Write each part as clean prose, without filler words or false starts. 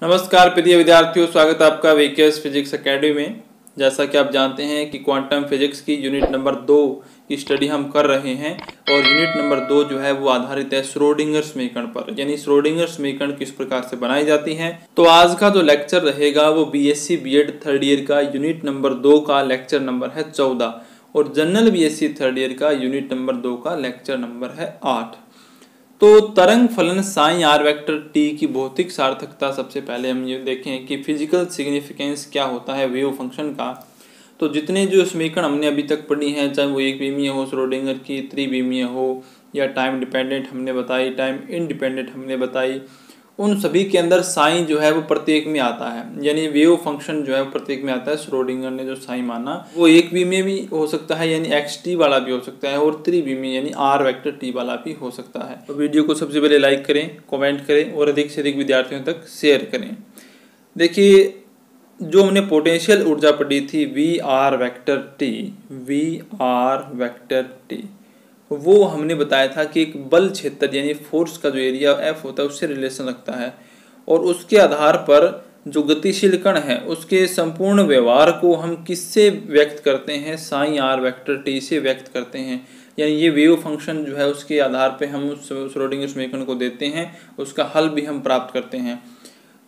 नमस्कार प्रिय विद्यार्थियों, स्वागत है आपका वीकेएस फिजिक्स एकेडमी में। जैसा कि आप जानते हैं कि क्वांटम फिजिक्स की यूनिट नंबर 2 की स्टडी हम कर रहे हैं और यूनिट नंबर 2 जो है वो आधारित है श्रोडिंगर समीकरण पर, यानी श्रोडिंगर समीकरण किस प्रकार से बनाई जाती है। तो आज का जो लेक्चर रहेगा वो बीएससी बीएड थर्ड ईयर का यूनिट नंबर 2 का लेक्चर नंबर है 14 और जनरल बीएससी थर्ड ईयर का यूनिट नंबर 2 का लेक्चर नंबर है 8। तो तरंग फलन साइन आर वेक्टर टी की भौतिक सार्थकता, सबसे पहले हम ये देखें कि फिजिकल सिग्निफिकेंस क्या होता है वेव फंक्शन का। तो जितने जो समीकरण हमने अभी तक पढ़ी हैं, चाहे वो एक बीमीय हो, श्रोडिंगर की त्रिबीमीय हो, या टाइम डिपेंडेंट हमने बताई, टाइम इंडिपेंडेंट हमने बताई, उन सभी के अंदर साइन जो है वो प्रत्येक में आता है, यानी वेव फंक्शन जो है वो प्रत्येक में आता है। श्रोडिंगर ने जो साइन माना वो एक बी में भी हो सकता है, यानी एक्स टी वाला भी हो सकता है, और त्रि बी में यानी आर वेक्टर टी वाला भी हो सकता है। तो वीडियो को सबसे पहले लाइक करें, कमेंट करें और अधिक से अधिक विद्यार्थियों तक शेयर करें। देखिए, जो हमने पोटेंशियल ऊर्जा पढ़ी थी वी आर वेक्टर टी, वो हमने बताया था कि एक बल क्षेत्र यानी फोर्स का जो एरिया एफ होता है उससे रिलेशन रखता है, और उसके आधार पर जो गतिशील कण है उसके संपूर्ण व्यवहार को हम किससे व्यक्त करते हैं, साइन आर वेक्टर टी से व्यक्त करते हैं। यानी ये वेव फंक्शन जो है उसके आधार पे हम उस श्रोडिंगर समीकरण को देते हैं, उसका हल भी हम प्राप्त करते हैं।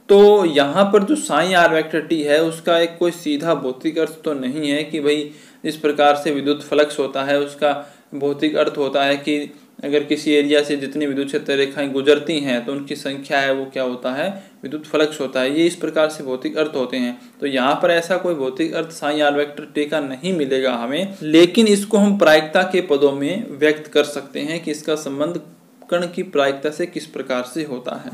तो यहाँ पर जो साइन आर वेक्टर टी है उसका एक कोई सीधा भौतिक अर्थ तो नहीं है कि भाई जिस प्रकार से विद्युत फ्लक्स होता है उसका भौतिक अर्थ होता है कि अगर किसी एरिया से जितनी विद्युत क्षेत्र रेखाएं गुजरती हैं तो उनकी संख्या है वो क्या होता है, विद्युत फ्लक्स होता है। ये इस प्रकार से भौतिक अर्थ होते हैं। तो यहाँ पर ऐसा कोई भौतिक अर्थ साइन आर वेक्टर टी का नहीं मिलेगा हमें, लेकिन इसको हम प्रायिकता के पदों में व्यक्त कर सकते हैं कि इसका संबंध कण की प्रायिकता से किस प्रकार से होता है।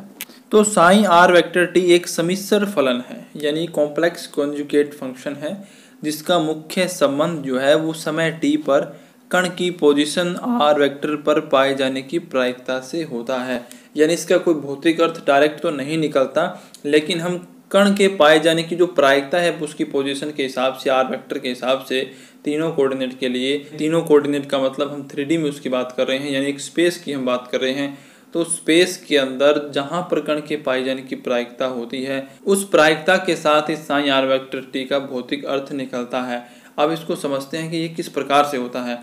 तो साइन आर वेक्टर टी एक सम्मिश्र फलन है, यानी कॉम्प्लेक्स कॉन्जुगेट फंक्शन है, जिसका मुख्य संबंध जो है वो समय टी पर कण की पोजीशन आर वेक्टर पर पाए जाने की प्रायिकता से होता है। यानी इसका कोई भौतिक अर्थ डायरेक्ट तो नहीं निकलता, लेकिन हम कण के पाए जाने की जो प्रायिकता है उसकी पोजीशन के हिसाब से, आर वेक्टर के हिसाब से, तीनों कोऑर्डिनेट के लिए, तीनों कोऑर्डिनेट का मतलब हम 3D में उसकी बात कर रहे हैं, यानी एक स्पेस की हम बात कर रहे हैं। तो स्पेस के अंदर जहां पर कण के पाए जाने की प्रायिकता होती है उस प्रायिकता के साथ इस साइन आर वेक्टर टी का भौतिक अर्थ निकलता है। अब इसको समझते हैं कि ये किस प्रकार से होता है।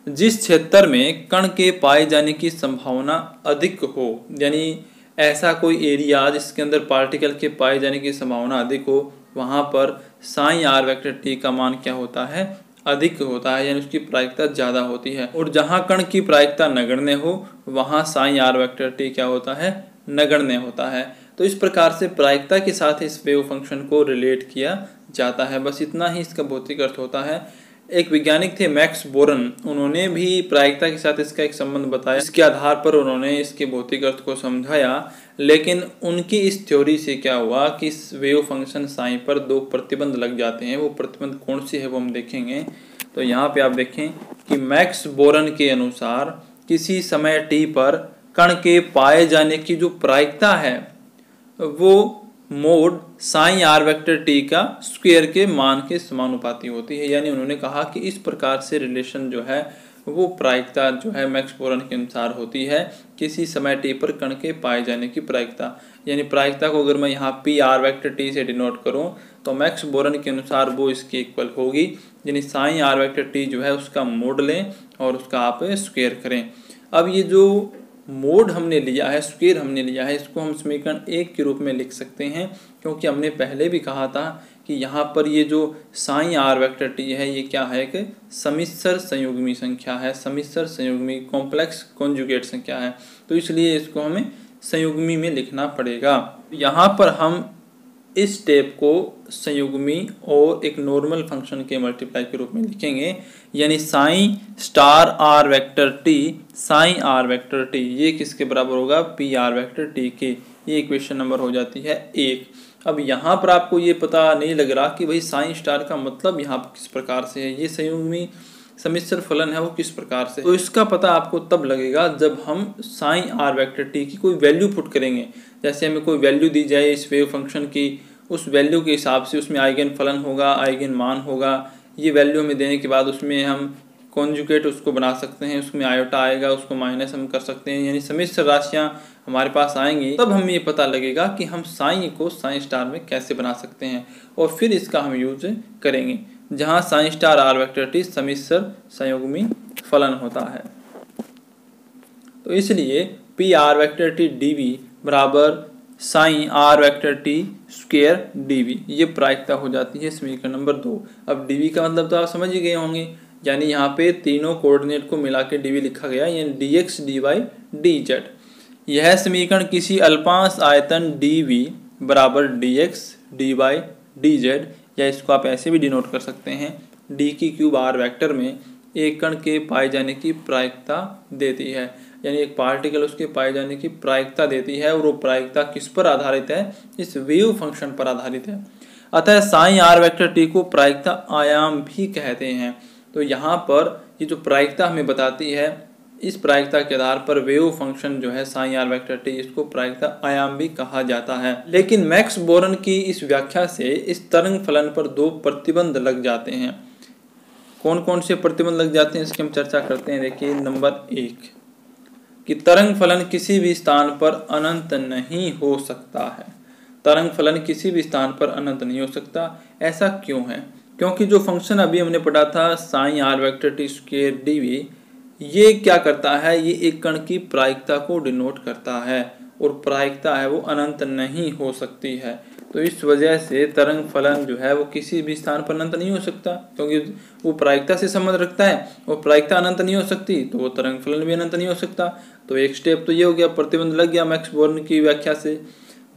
जिस क्षेत्र में कण के पाए जाने की संभावना अधिक हो, यानी ऐसा कोई एरिया जिसके अंदर पार्टिकल के पाए जाने की संभावना अधिक हो, वहां पर साइन आर वेक्टर टी का मान क्या होता है, अधिक होता है, यानी उसकी प्रायिकता ज्यादा होती है। और जहां कण की प्रायिकता नगण्य हो वहां साइन आर वेक्टर टी क्या होता है, नगण्य होता है। तो इस प्रकार से प्रायिकता के साथ इस वेव फंक्शन को रिलेट किया जाता है। बस इतना ही इसका भौतिक अर्थ होता है। एक वैज्ञानिक थे मैक्स बोरन, उन्होंने भी प्रायिकता के साथ इसका एक संबंध बताया, इसके आधार पर उन्होंने इसके भौतिक अर्थ को समझाया। लेकिन उनकी इस थ्योरी से क्या हुआ कि इस वेव फंक्शन साइन पर दो प्रतिबंध लग जाते हैं। वो प्रतिबंध कौन से है वो हम देखेंगे। तो यहाँ पे आप देखें कि मैक्स बोरन के अनुसार किसी समय टी पर कण के पाए जाने की जो प्रायिकता है वो mod psi R vector T का स्क्वायर के मान के समानुपाती होती है। यानी उन्होंने कहा कि इस प्रकार से रिलेशन जो है वो प्रायिकता जो है मैक्स बोरन के अनुसार होती है, किसी समय टी पर कण के पाए जाने की प्रायिकता। यानी प्रायिकता को अगर मैं यहाँ पी आर वेक्टर टी से डिनोट करूँ तो मैक्स बोरन के अनुसार वो इसके इक्वल होगी, यानी साइन आर वेक्टर टी जो है उसका मोड लें और उसका आप स्क्वायर करें। अब ये जो मोड हमने लिया है, स्क्वायर हमने लिया है, इसको हम समीकरण 1 के रूप में लिख सकते हैं, क्योंकि हमने पहले भी कहा था कि यहाँ पर ये जो साइन आर वेक्टर टी है ये क्या है कि सम्मिश्र संयुग्मी संख्या है, सम्मिश्र संयुग्मी कॉम्प्लेक्स कॉन्जुगेट संख्या है। तो इसलिए इसको हमें संयुग्मी में लिखना पड़ेगा। यहाँ पर हम इस स्टेप को संयुग्मी और एक नॉर्मल फंक्शन के मल्टीप्लाई के रूप में लिखेंगे, यानी psi star R vector T, psi R vector T ये किसके बराबर होगा, पी आर वेक्टर टी के। ये इक्वेशन नंबर हो जाती है 1। अब यहाँ पर आपको ये पता नहीं लग रहा कि भाई साइन स्टार का मतलब यहाँ पर किस प्रकार से है, ये संयुग्मी सम्मिश्र फलन है वो किस प्रकार से। तो इसका पता आपको तब लगेगा जब हम साइन आर वेक्टर टी की कोई वैल्यू पुट करेंगे। जैसे हमें कोई वैल्यू दी जाए इस वेव फंक्शन की, उस वैल्यू के हिसाब से उसमें आइगन फलन होगा, आइगन मान होगा। ये वैल्यू हमें देने के बाद उसमें हम कॉन्जुगेट उसको बना सकते हैं, उसमें आयोटा आएगा, उसको माइनस हम कर सकते हैं, यानी सम्मिश्र राशियाँ हमारे पास आएंगी, तब हमें ये पता लगेगा कि हम साइन को साइन स्टार में कैसे बना सकते हैं और फिर इसका हम यूज करेंगे, जहाँ psi star R vector T सम्मिश्र संयुग्मी फलन होता है। तो इसलिए P R vector T D V बराबर psi R vector T square D V, ये प्रायिकता हो जाती है समीकरण नंबर 2। अब डी वी का मतलब तो आप समझ ही गए होंगे, यानी यहाँ पे तीनों कोऑर्डिनेट को मिला के डी वी लिखा गया, यानी D X D Y D Z. यह समीकरण किसी अल्पांश आयतन डी वी बराबर D X D Y D Z, या इसको आप ऐसे भी डिनोट कर सकते हैं डी की क्यूब आर वेक्टर में एक कण के पाए जाने की प्रायिकता देती है, यानी एक पार्टिकल उसके पाए जाने की प्रायिकता देती है, और वो प्रायिकता किस पर आधारित है, इस वेव फंक्शन पर आधारित है। अतः साइन आर वेक्टर टी को प्रायिकता आयाम भी कहते हैं। तो यहाँ पर ये जो प्रायिकता हमें बताती है, इस प्रायिकता के आधार पर वेव फंक्शन जो है साइन आर वेक्टर टी, इसको प्रायिकता आयाम भी कहा जाता है। लेकिन मैक्स बोरन की इस व्याख्या से इस तरंग फलन पर 2 प्रतिबंध लग जाते हैं। कौन कौन से प्रतिबंध लग जाते हैं इसकी हम चर्चा करते हैं। देखिए, नंबर 1 कि तरंग फलन किसी भी स्थान पर अनंत नहीं हो सकता है। तरंग फलन किसी भी स्थान पर अनंत नहीं हो सकता। ऐसा क्यों है? क्योंकि जो फंक्शन अभी हमने पढ़ा था psi R vector T square D V, ये क्या करता है, ये एक कण की प्रायिकता को डिनोट करता है, और प्रायिकता है वो अनंत नहीं हो सकती है। तो इस वजह से तरंग फलन जो है वो किसी भी स्थान पर अनंत नहीं हो सकता, क्योंकि वो प्रायिकता से संबंध रखता है, और प्रायिकता अनंत नहीं हो सकती तो वो तरंग फलन भी अनंत नहीं हो सकता। तो एक स्टेप तो ये हो गया, प्रतिबंध लग गया मैक्स बोर्न की व्याख्या से।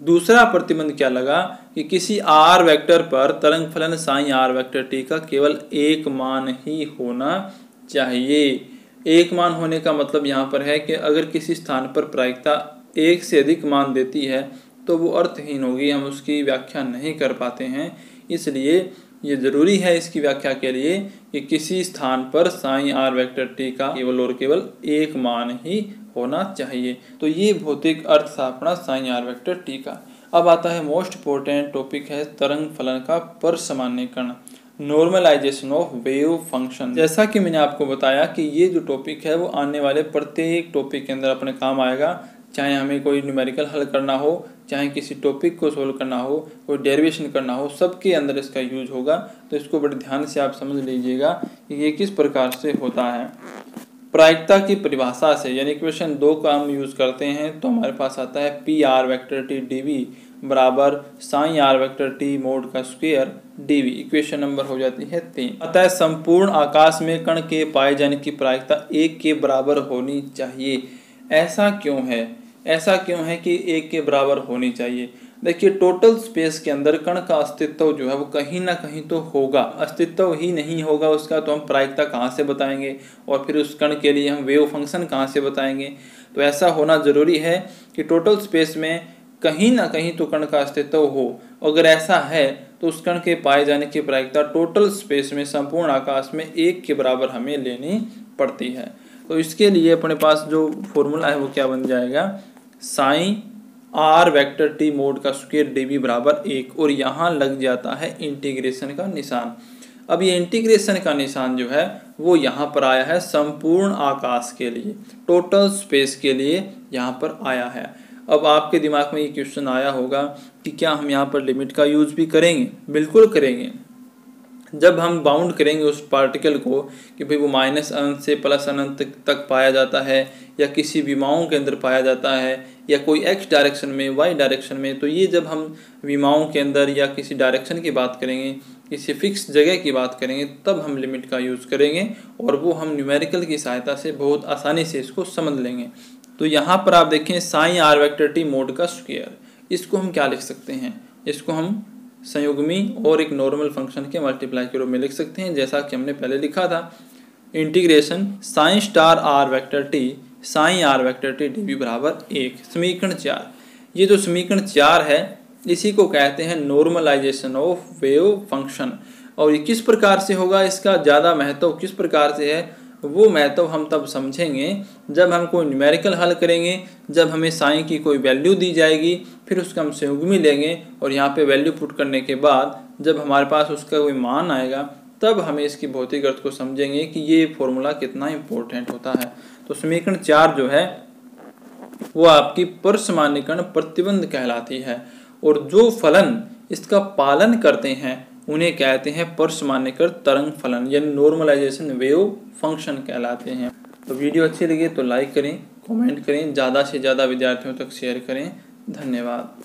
दूसरा प्रतिबंध क्या लगा कि किसी आर वेक्टर पर तरंग फलन साइन आर वेक्टर टी का केवल एक मान ही होना चाहिए। एक मान होने का मतलब यहाँ पर है कि अगर किसी स्थान पर प्रायिकता एक से अधिक मान देती है तो वो अर्थहीन होगी, हम उसकी व्याख्या नहीं कर पाते हैं। इसलिए ये जरूरी है इसकी व्याख्या के लिए कि किसी स्थान पर साइन आर वेक्टर टी का केवल और केवल एक मान ही होना चाहिए। तो ये भौतिक अर्थ था अपना साइन आर वेक्टर टी का। अब आता है मोस्ट इम्पोर्टेंट टॉपिक है तरंग फलन का परसामान्यीकरण, नॉर्मलाइजेशन ऑफ वेव फंक्शन। जैसा कि मैंने आपको बताया कि ये जो टॉपिक है वो आने वाले प्रत्येक टॉपिक के अंदर अपने काम आएगा, चाहे हमें कोई न्यूमेरिकल हल करना हो, चाहे किसी टॉपिक को सोल्व करना हो, कोई डेरिवेशन करना हो, सबके अंदर इसका यूज होगा। तो इसको बड़े ध्यान से आप समझ लीजिएगा कि ये किस प्रकार से होता है। प्रायिकता की परिभाषा से, यानी इक्वेशन 2 का हम यूज करते हैं, तो हमारे पास आता है P R vector T D V बराबर psi R vector T mod का square D V. Equation number हो जाती है 3। अतः संपूर्ण आकाश में कण के पाए जाने की प्रायिकता 1 के बराबर होनी चाहिए। ऐसा क्यों है? ऐसा क्यों है कि 1 के बराबर होनी चाहिए? देखिए, टोटल स्पेस के अंदर कण का अस्तित्व जो है वो कहीं ना कहीं तो होगा। अस्तित्व ही नहीं होगा उसका तो हम प्रायिकता कहाँ से बताएंगे, और फिर उस कण के लिए हम वेव फंक्शन कहाँ से बताएंगे। तो ऐसा होना जरूरी है कि टोटल स्पेस में कहीं ना कहीं तो कण का अस्तित्व हो। अगर ऐसा है तो उस कण के पाए जाने की प्रायिकता टोटल स्पेस में, संपूर्ण आकाश में 1 के बराबर हमें लेनी पड़ती है। तो इसके लिए अपने पास जो फॉर्मूला है वो क्या बन जाएगा, psi R vector T mod का स्क्वायर डी वी बराबर 1, और यहाँ लग जाता है इंटीग्रेशन का निशान। अब ये इंटीग्रेशन का निशान जो है वो यहाँ पर आया है संपूर्ण आकाश के लिए, टोटल स्पेस के लिए यहाँ पर आया है। अब आपके दिमाग में ये क्वेश्चन आया होगा कि क्या हम यहाँ पर लिमिट का यूज भी करेंगे? बिल्कुल करेंगे। जब हम बाउंड करेंगे उस पार्टिकल को कि भाई वो माइनस अनंत से प्लस अनंत तक पाया जाता है, या किसी विमाओं के अंदर पाया जाता है, या कोई एक्स डायरेक्शन में, वाई डायरेक्शन में, तो ये जब हम विमाओं के अंदर या किसी डायरेक्शन की बात करेंगे, किसी फिक्स जगह की बात करेंगे, तब हम लिमिट का यूज़ करेंगे, और वो हम न्यूमेरिकल की सहायता से बहुत आसानी से इसको समझ लेंगे। तो यहाँ पर आप देखें psi R vector T mod का स्क्वायर, इसको हम क्या लिख सकते हैं? इसको हम संयुग्मी और एक नॉर्मल फंक्शन के मल्टीप्लाई के रूप में लिख सकते हैं, जैसा कि हमने पहले लिखा था, integration psi star R vector T psi R vector T D V बराबर 1। समीकरण 4, ये जो समीकरण 4 है इसी को कहते हैं नॉर्मलाइजेशन ऑफ वेव फंक्शन। और ये किस प्रकार से होगा, इसका ज़्यादा महत्व किस प्रकार से है, वो महत्व हम तब समझेंगे जब हम कोई न्यूमेरिकल हल करेंगे, जब हमें साइन की कोई वैल्यू दी जाएगी, फिर उसका हम संयुग्मी लेंगे, और यहाँ पे वैल्यू पुट करने के बाद जब हमारे पास उसका कोई मान आएगा तब हमें इसकी भौतिक अर्थ को समझेंगे कि ये फॉर्मूला कितना इम्पोर्टेंट होता है। तो समीकरण 4 जो है वो आपकी परसमान्यीकरण प्रतिबंध कहलाती है, और जो फलन इसका पालन करते हैं उन्हें कहते हैं परसमान्यीकृत तरंग फलन, यानी नॉर्मलाइजेशन वेव फंक्शन कहलाते हैं। तो वीडियो अच्छी लगी तो लाइक करें, कमेंट करें, ज़्यादा से ज़्यादा विद्यार्थियों तक शेयर करें। धन्यवाद।